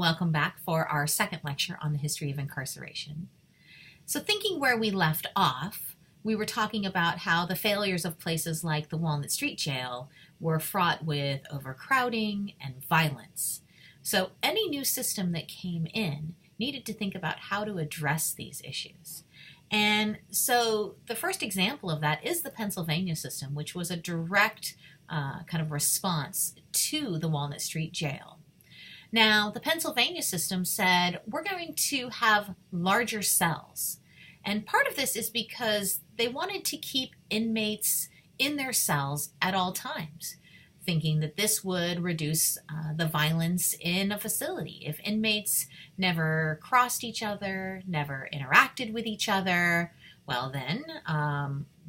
Welcome back for our second lecture on the history of incarceration. So thinking where we left off, we were talking about how the failures of places like the Walnut Street Jail were fraught with overcrowding and violence. So any new system that came in needed to think about how to address these issues. And so the first example of that is the Pennsylvania system, which was a direct kind of response to the Walnut Street Jail. Now, the Pennsylvania system said, we're going to have larger cells. And part of this is because they wanted to keep inmates in their cells at all times, thinking that this would reduce the violence in a facility. If inmates never crossed each other, never interacted with each other, well then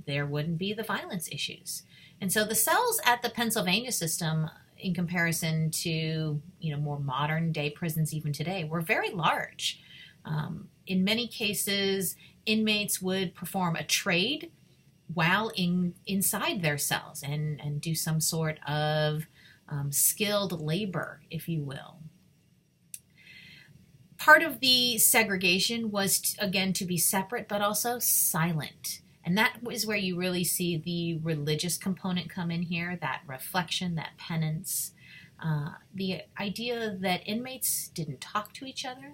there wouldn't be the violence issues. And so the cells at the Pennsylvania system, in comparison to more modern day prisons even today, were very large. In many cases, inmates would perform a trade while inside their cells and do some sort of skilled labor, if you will. Part of the segregation was, again, to be separate, but also silent. And that is where you really see the religious component come in here, that reflection, that penance. The idea that inmates didn't talk to each other.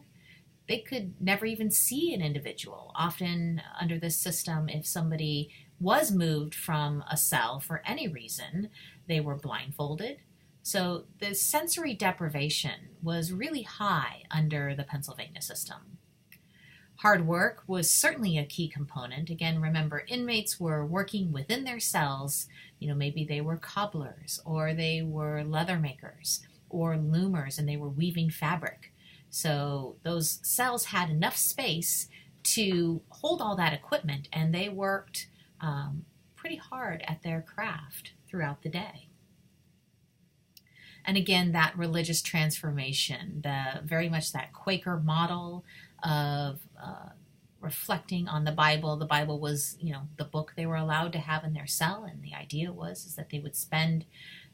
They could never even see an individual. Often under this system, if somebody was moved from a cell for any reason, they were blindfolded. So the sensory deprivation was really high under the Pennsylvania system. Hard work was certainly a key component. Again, remember, inmates were working within their cells. Maybe they were cobblers, or they were leather makers, or loomers, and they were weaving fabric. So those cells had enough space to hold all that equipment, and they worked pretty hard at their craft throughout the day. And again, that religious transformation, very much that Quaker model of reflecting on the Bible. The Bible was, the book they were allowed to have in their cell, and the idea was that they would spend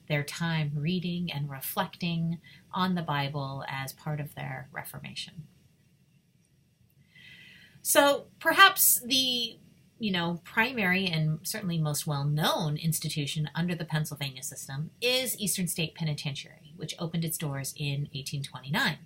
their time reading and reflecting on the Bible as part of their Reformation. So perhaps the primary and certainly most well-known institution under the Pennsylvania system is Eastern State Penitentiary, which opened its doors in 1829.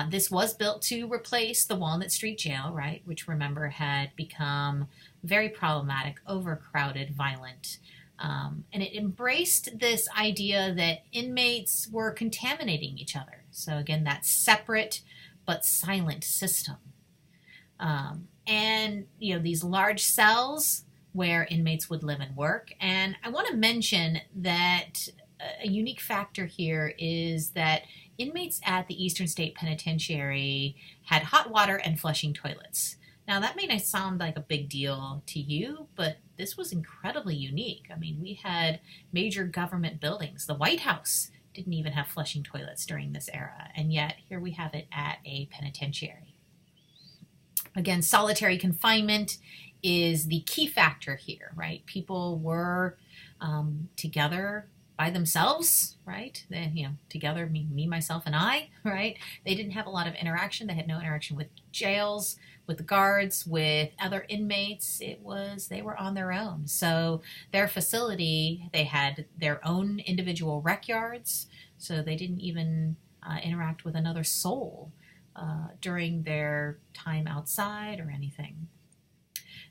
This was built to replace the Walnut Street Jail, right, which, remember, had become very problematic, overcrowded, violent. And it embraced this idea that inmates were contaminating each other. So again, that separate but silent system. And these large cells where inmates would live and work. And I want to mention that a unique factor here is that inmates at the Eastern State Penitentiary had hot water and flushing toilets. Now, that may not sound like a big deal to you, but this was incredibly unique. I mean, we had major government buildings. The White House didn't even have flushing toilets during this era, and yet here we have it at a penitentiary. Again, solitary confinement is the key factor here, right? People were together by themselves, right? They, together, me, myself, and I, right? They didn't have a lot of interaction. They had no interaction with jails, with the guards, with other inmates. They were on their own. So their facility, they had their own individual rec yards, so they didn't even interact with another soul during their time outside or anything.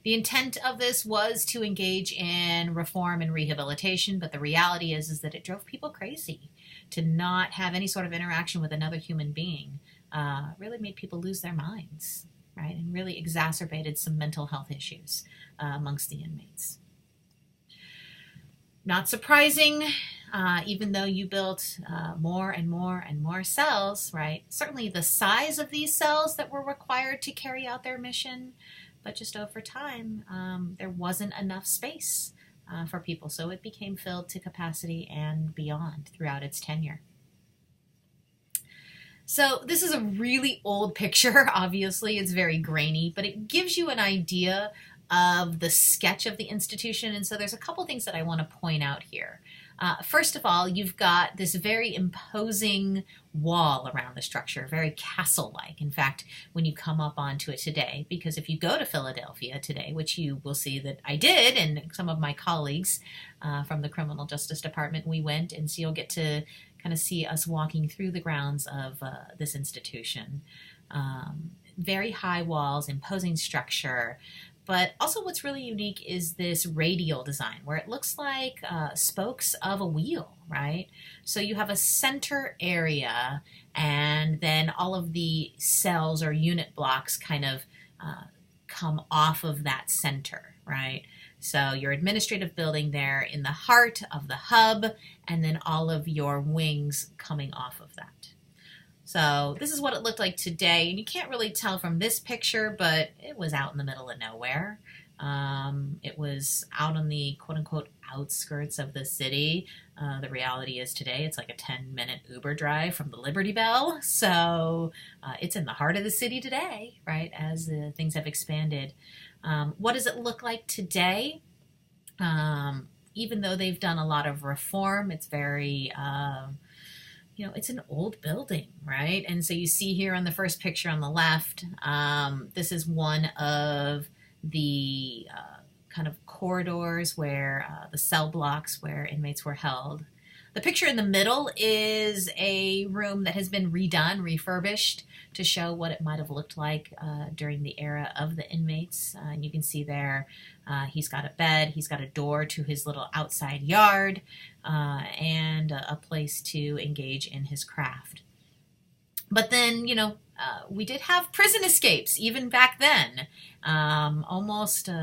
The intent of this was to engage in reform and rehabilitation, but the reality is that it drove people crazy. To not have any sort of interaction with another human being really made people lose their minds, right? And really exacerbated some mental health issues amongst the inmates. Not surprising, even though you built more and more and more cells, right? Certainly the size of these cells that were required to carry out their mission, but just over time, there wasn't enough space for people, so it became filled to capacity and beyond throughout its tenure. So this is a really old picture. Obviously, it's very grainy, but it gives you an idea of the sketch of the institution. And so there's a couple things that I want to point out here. First of all, you've got this very imposing wall around the structure, very castle-like. In fact, when you come up onto it today, because if you go to Philadelphia today, which you will see that I did, and some of my colleagues from the Criminal Justice Department, we went, and so you'll get to kind of see us walking through the grounds of this institution. Very high walls, imposing structure. But also what's really unique is this radial design where it looks like spokes of a wheel, right? So you have a center area and then all of the cells or unit blocks kind of come off of that center, right? So your administrative building there in the heart of the hub and then all of your wings coming off of that. So this is what it looked like today, and you can't really tell from this picture, but it was out in the middle of nowhere. It was out on the quote-unquote outskirts of the city. The reality is today it's like a 10-minute Uber drive from the Liberty Bell, so it's in the heart of the city today, right, as things have expanded. What does it look like today? Even though they've done a lot of reform, it's very... it's an old building, right? And so you see here on the first picture on the left, this is one of the kind of corridors where the cell blocks where inmates were held. The picture in the middle is a room that has been redone, refurbished to show what it might have looked like during the era of the inmates. And you can see there he's got a bed, he's got a door to his little outside yard, and a place to engage in his craft. But then, we did have prison escapes even back then.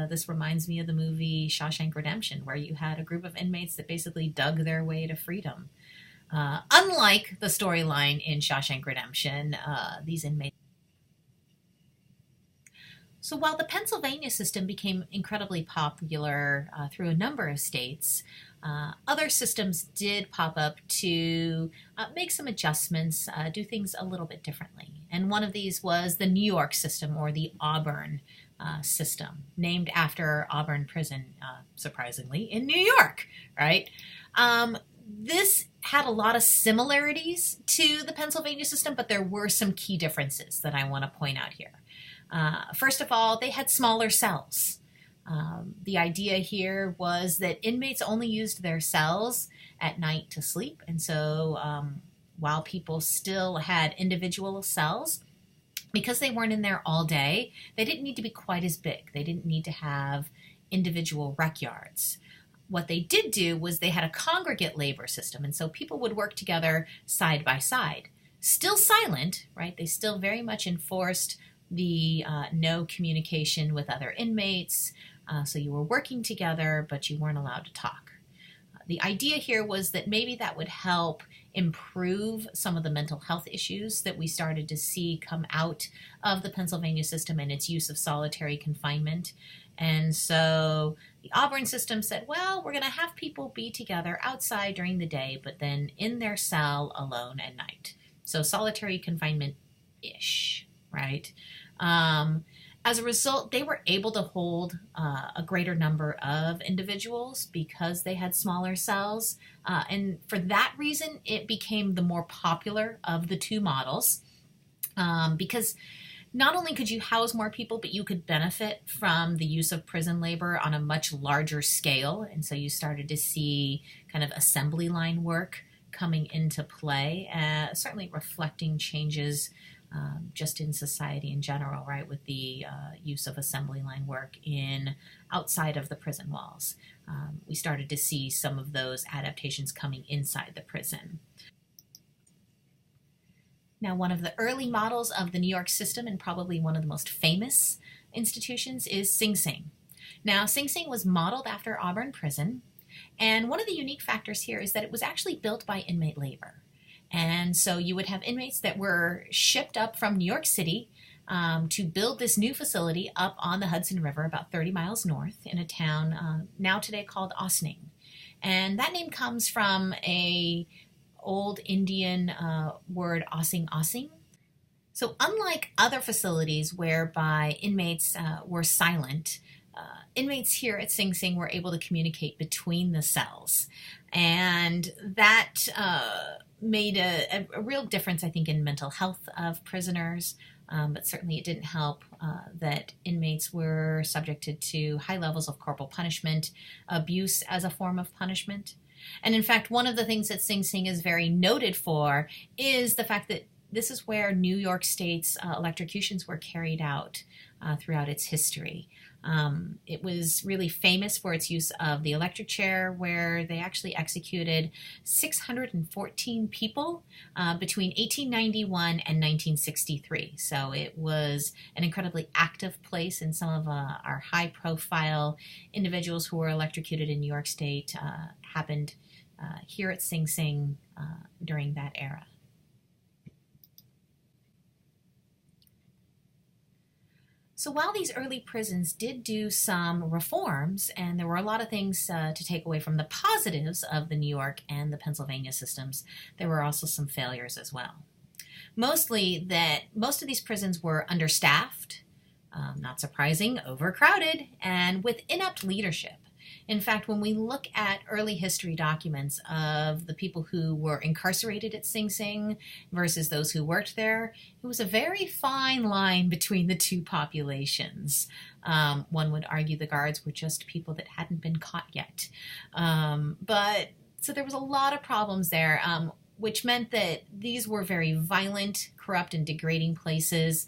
This reminds me of the movie Shawshank Redemption, where you had a group of inmates that basically dug their way to freedom. Unlike the storyline in Shawshank Redemption, these inmates... So while the Pennsylvania system became incredibly popular through a number of states, other systems did pop up to make some adjustments, do things a little bit differently. And one of these was the New York system, or the Auburn system, named after Auburn Prison, surprisingly, in New York, right? This had a lot of similarities to the Pennsylvania system, but there were some key differences that I want to point out here. First of all, they had smaller cells. The idea here was that inmates only used their cells at night to sleep. And so while people still had individual cells, because they weren't in there all day, they didn't need to be quite as big. They didn't need to have individual rec yards. What they did do was they had a congregate labor system. And so people would work together side by side. Still silent, right? They still very much enforced the no communication with other inmates. So you were working together, but you weren't allowed to talk. The idea here was that maybe that would help improve some of the mental health issues that we started to see come out of the Pennsylvania system and its use of solitary confinement. And so the Auburn system said, well, we're going to have people be together outside during the day, but then in their cell alone at night. So solitary confinement-ish, right? As a result, they were able to hold a greater number of individuals because they had smaller cells. And for that reason, it became the more popular of the two models because not only could you house more people, but you could benefit from the use of prison labor on a much larger scale. And so you started to see kind of assembly line work coming into play, certainly reflecting changes just in society in general, right, with the use of assembly line work outside of the prison walls. We started to see some of those adaptations coming inside the prison. Now, one of the early models of the New York system, and probably one of the most famous institutions, is Sing Sing. Now, Sing Sing was modeled after Auburn Prison, and one of the unique factors here is that it was actually built by inmate labor. And so you would have inmates that were shipped up from New York City to build this new facility up on the Hudson River, about 30 miles north, in a town now today called Ossining. And that name comes from a old Indian word, Ossing Ossing. So unlike other facilities whereby inmates were silent, inmates here at Sing Sing were able to communicate between the cells. And that made a real difference, I think, in mental health of prisoners. But certainly it didn't help that inmates were subjected to high levels of corporal punishment, abuse as a form of punishment. And in fact, one of the things that Sing Sing is very noted for is the fact that this is where New York State's electrocutions were carried out throughout its history. It was really famous for its use of the electric chair, where they actually executed 614 people between 1891 and 1963. So it was an incredibly active place, and some of our high-profile individuals who were electrocuted in New York State happened here at Sing Sing during that era. So while these early prisons did do some reforms, and there were a lot of things to take away from the positives of the New York and the Pennsylvania systems, there were also some failures as well. Mostly that most of these prisons were understaffed, not surprising, overcrowded, and with inept leadership. In fact, when we look at early history documents of the people who were incarcerated at Sing Sing versus those who worked there, it was a very fine line between the two populations. One would argue the guards were just people that hadn't been caught yet. So there was a lot of problems there, which meant that these were very violent, corrupt, and degrading places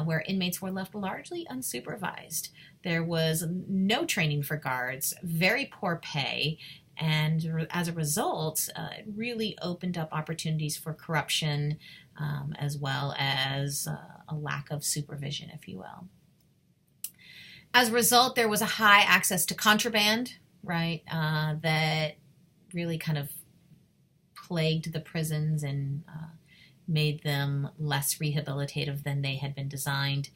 where inmates were left largely unsupervised. There was no training for guards, very poor pay, and as a result, it really opened up opportunities for corruption as well as a lack of supervision, if you will. As a result, there was a high access to contraband, right, that really kind of plagued the prisons and made them less rehabilitative than they had been designed.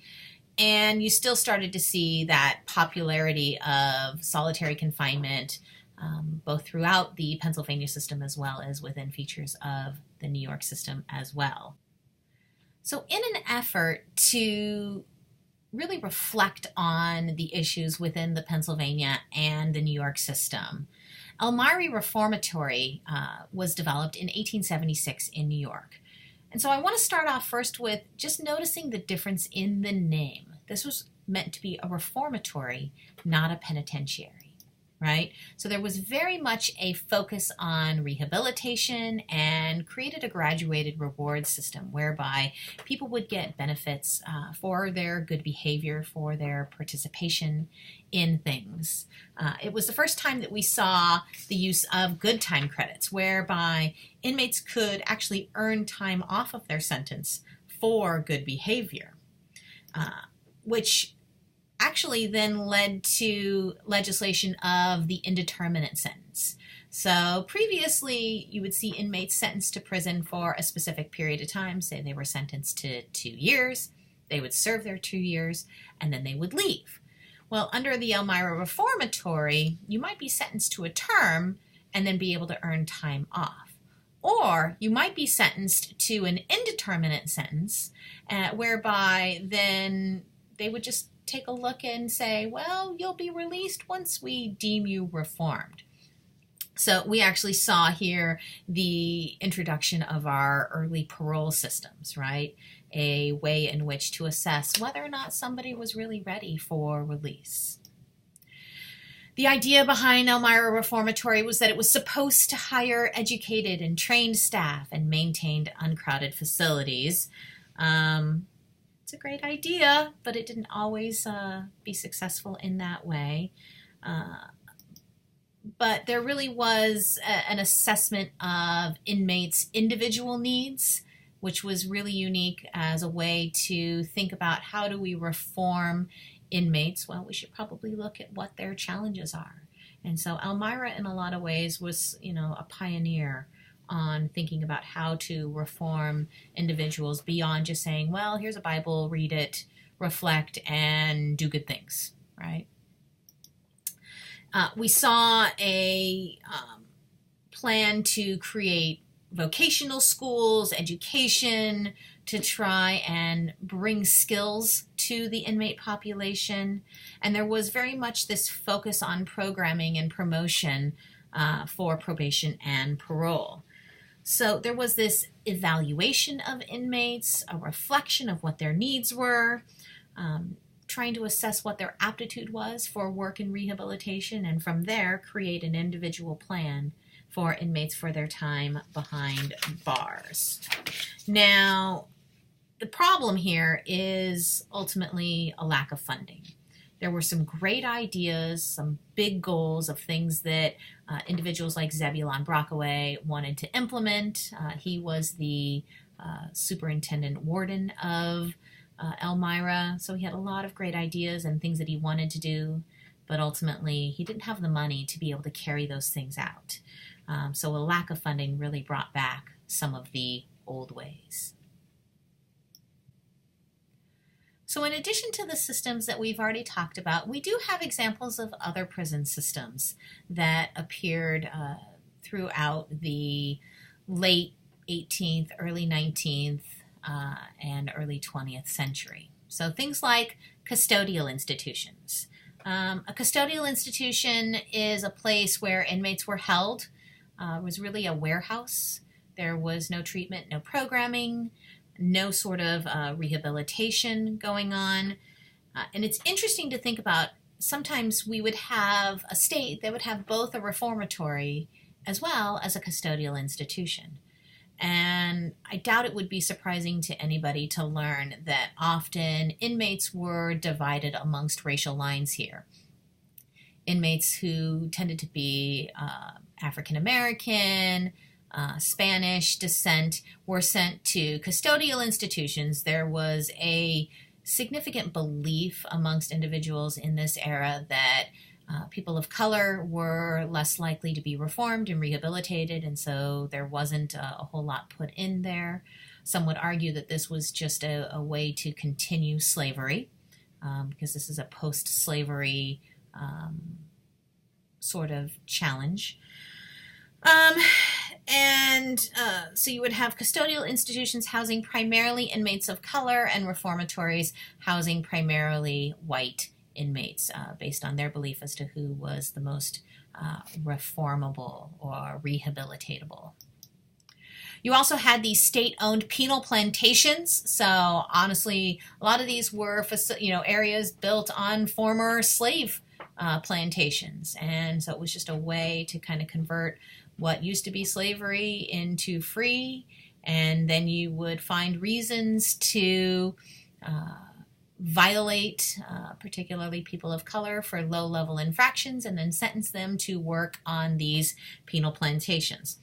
And you still started to see that popularity of solitary confinement, both throughout the Pennsylvania system as well as within features of the New York system as well. So in an effort to really reflect on the issues within the Pennsylvania and the New York system, Elmira Reformatory was developed in 1876 in New York. And so I want to start off first with just noticing the difference in the name. This was meant to be a reformatory, not a penitentiary, right? So there was very much a focus on rehabilitation and created a graduated reward system whereby people would get benefits for their good behavior, for their participation in things. It was the first time that we saw the use of good time credits, whereby inmates could actually earn time off of their sentence for good behavior, which actually then led to legislation of the indeterminate sentence. So previously, you would see inmates sentenced to prison for a specific period of time. Say they were sentenced to 2 years, they would serve their 2 years, and then they would leave. Well, under the Elmira Reformatory, you might be sentenced to a term and then be able to earn time off. Or you might be sentenced to an indeterminate sentence, whereby then they would just take a look and say, well, you'll be released once we deem you reformed. So we actually saw here the introduction of our early parole systems, right? A way in which to assess whether or not somebody was really ready for release. The idea behind Elmira Reformatory was that it was supposed to hire educated and trained staff and maintained uncrowded facilities. It's a great idea, but it didn't always be successful in that way. But there really was an assessment of inmates' individual needs, which was really unique as a way to think about how do we reform inmates. Well, we should probably look at what their challenges are. And so Elmira, in a lot of ways, was, a pioneer on thinking about how to reform individuals beyond just saying, well, here's a Bible, read it, reflect, and do good things, right? We saw a plan to create vocational schools, education, to try and bring skills to the inmate population. And there was very much this focus on programming and promotion for probation and parole. So there was this evaluation of inmates, a reflection of what their needs were, trying to assess what their aptitude was for work and rehabilitation, and from there create an individual plan for inmates for their time behind bars. Now, the problem here is ultimately a lack of funding. There were some great ideas, some big goals of things that individuals like Zebulon Brockway wanted to implement. He was the superintendent warden of Elmira, so he had a lot of great ideas and things that he wanted to do, but ultimately he didn't have the money to be able to carry those things out. So a lack of funding really brought back some of the old ways. So in addition to the systems that we've already talked about, we do have examples of other prison systems that appeared throughout the late 18th, early 19th, and early 20th century. So things like custodial institutions. A custodial institution is a place where inmates were held. It was really a warehouse. There was no treatment, no programming, no sort of rehabilitation going on. And it's interesting to think about, sometimes we would have a state that would have both a reformatory as well as a custodial institution. And I doubt it would be surprising to anybody to learn that often inmates were divided amongst racial lines here. Inmates who tended to be African American, Spanish descent were sent to custodial institutions. There was a significant belief amongst individuals in this era that people of color were less likely to be reformed and rehabilitated, and so there wasn't a whole lot put in there. Some would argue that this was just a way to continue slavery, because this is a post-slavery sort of challenge. So you would have custodial institutions housing primarily inmates of color and reformatories housing primarily white inmates based on their belief as to who was the most reformable or rehabilitatable. You also had these state-owned penal plantations. So honestly, a lot of these were areas built on former slave plantations. And so it was just a way to kind of convert what used to be slavery into free. And then you would find reasons to violate particularly people of color for low-level infractions and then sentence them to work on these penal plantations.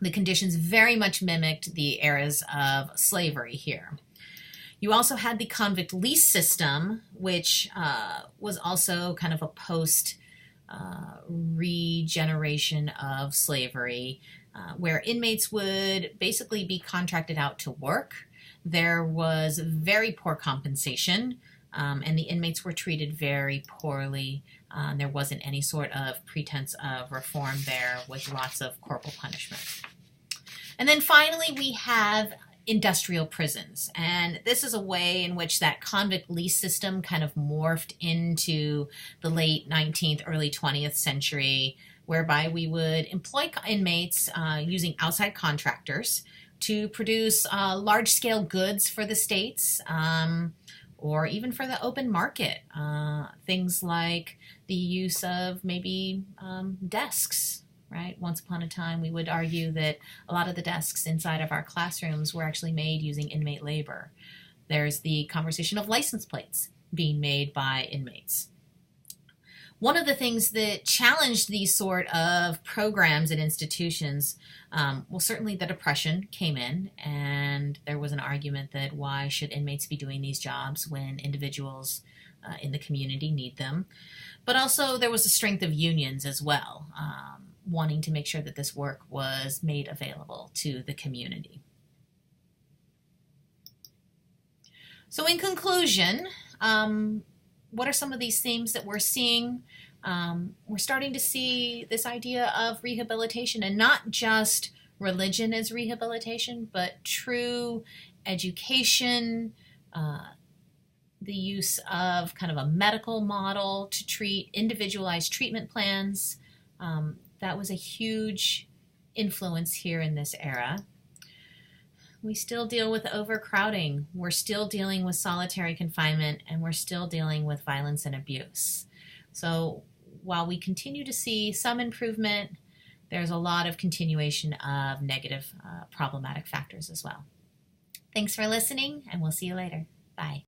The conditions very much mimicked the eras of slavery here. You also had the convict lease system, which was also kind of a post-regeneration of slavery, where inmates would basically be contracted out to work. There was very poor compensation, and the inmates were treated very poorly. There wasn't any sort of pretense of reform there, with lots of corporal punishment. And then finally, we have industrial prisons. And this is a way in which that convict lease system kind of morphed into the late 19th, early 20th century, whereby we would employ inmates using outside contractors to produce large-scale goods for the states, or even for the open market. Things like the use of maybe desks, right? Once upon a time, we would argue that a lot of the desks inside of our classrooms were actually made using inmate labor. There's the conversation of license plates being made by inmates. One of the things that challenged these sort of programs and institutions, certainly the Depression came in, and there was an argument that why should inmates be doing these jobs when individuals in the community need them? But also there was a strength of unions as well, wanting to make sure that this work was made available to the community. So in conclusion, what are some of these themes that we're seeing? We're starting to see this idea of rehabilitation, and not just religion as rehabilitation, but true education, the use of kind of a medical model to treat individualized treatment plans, That was a huge influence here in this era. We still deal with overcrowding. We're still dealing with solitary confinement, and we're still dealing with violence and abuse. So while we continue to see some improvement, there's a lot of continuation of negative problematic factors as well. Thanks for listening, and we'll see you later. Bye.